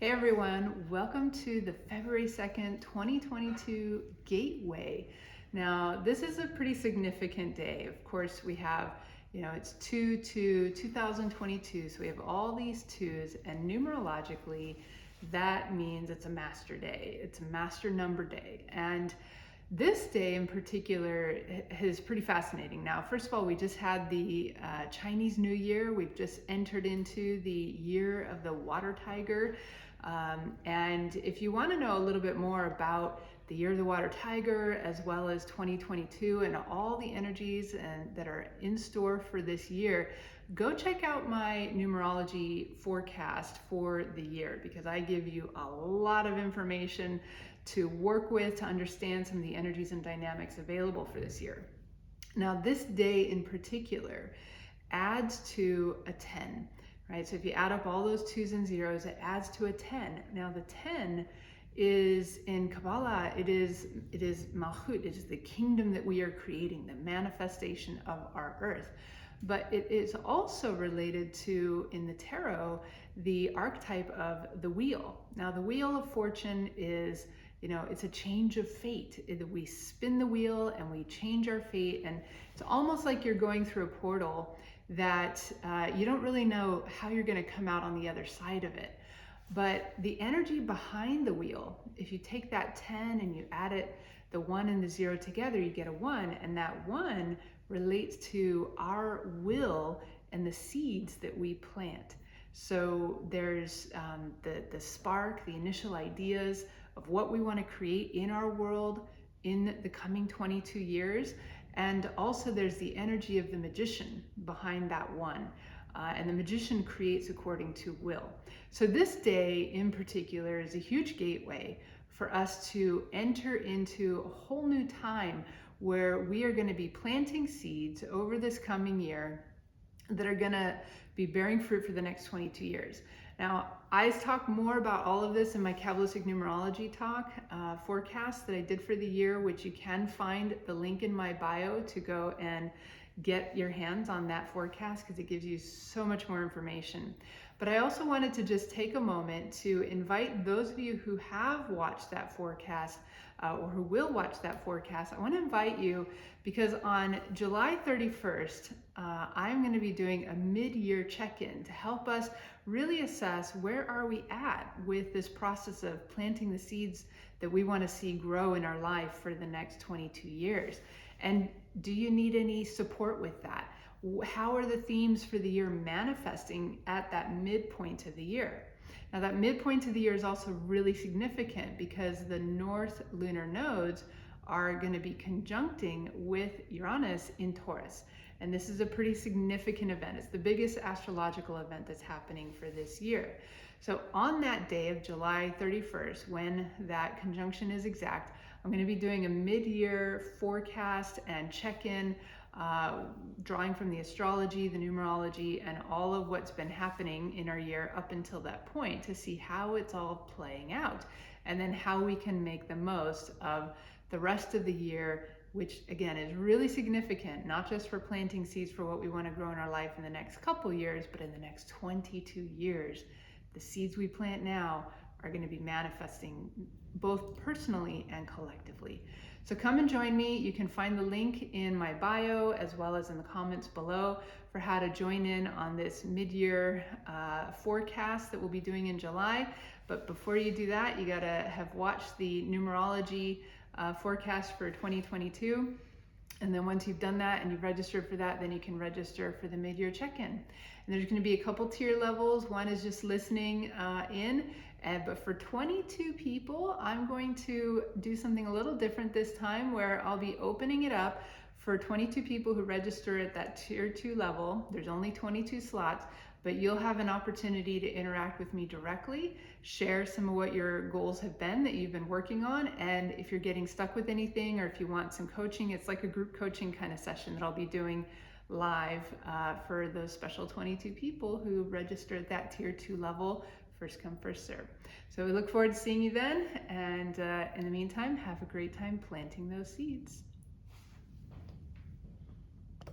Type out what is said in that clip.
Hey everyone, welcome to the February 2nd, 2022 Gateway. Now, this is a pretty significant day. Of course, we have, it's 2/2/2022, so we have all these twos, and numerologically, that means it's a master day. It's a master number day. And this day in particular is pretty fascinating. Now, first of all, we just had the Chinese New Year. We've just entered into the year of the water tiger. And if you want to know a little bit more about the year of the water tiger, as well as 2022 and all the energies that are in store for this year, go check out my numerology forecast for the year, because I give you a lot of information to work with to understand some of the energies and dynamics available for this year. Now, this day in particular adds to a 10, right? So if you add up all those twos and zeros, it adds to a 10. Now, the 10 is in Kabbalah, it is Malchut, it is the kingdom that we are creating, the manifestation of our earth. But it is also related to, in the tarot, the archetype of the wheel. Now, the wheel of fortune is, it's a change of fate. We spin the wheel and we change our fate, and it's almost like you're going through a portal that you don't really know how you're going to come out on the other side of it. But the energy behind the wheel, if you take that 10 and you add it, the 1 and the 0 together, you get a 1, and that 1 relates to our will and the seeds that we plant. So there's the spark, the initial ideas of what we want to create in our world in the coming 22 years. And also there's the energy of the magician behind that 1. And the magician creates according to will. So this day in particular is a huge gateway for us to enter into a whole new time where we are going to be planting seeds over this coming year that are going to be bearing fruit for the next 22 years. Now, I talk more about all of this in my Kabbalistic Numerology talk forecast that I did for the year, which you can find the link in my bio to go and get your hands on that forecast, because it gives you so much more information. But I also wanted to just take a moment to invite those of you who have watched that forecast or who will watch that forecast. I want to invite you because on July 31st, I'm going to be doing a mid-year check-in to help us really assess where are we at with this process of planting the seeds that we want to see grow in our life for the next 22 years. And do you need any support with that? How are the themes for the year manifesting at that midpoint of the year? Now, that midpoint of the year is also really significant because the north lunar nodes are going to be conjuncting with Uranus in Taurus. And this is a pretty significant event. It's the biggest astrological event that's happening for this year. So on that day of July 31st, when that conjunction is exact, I'm going to be doing a mid-year forecast and check-in, drawing from the astrology, the numerology, and all of what's been happening in our year up until that point to see how it's all playing out, and then how we can make the most of the rest of the year, which again is really significant, not just for planting seeds for what we want to grow in our life in the next couple years, but in the next 22 years. The seeds we plant now are going to be manifesting both personally and collectively. So come and join me. You can find the link in my bio as well as in the comments below for how to join in on this mid-year forecast that we'll be doing in July. But before you do that, you gotta have watched the numerology forecast for 2022. And then once you've done that and you've registered for that, then you can register for the mid-year check-in. And there's going to be a couple tier levels. One is just listening in. But for 22 people, I'm going to do something a little different this time, where I'll be opening it up for 22 people who register at that tier 2 level. There's only 22 slots, but you'll have an opportunity to interact with me directly, share some of what your goals have been that you've been working on, and if you're getting stuck with anything or if you want some coaching, it's like a group coaching kind of session that I'll be doing live for those special 22 people who register at that tier 2 level. First come, first serve. So we look forward to seeing you then, and in the meantime, have a great time planting those seeds.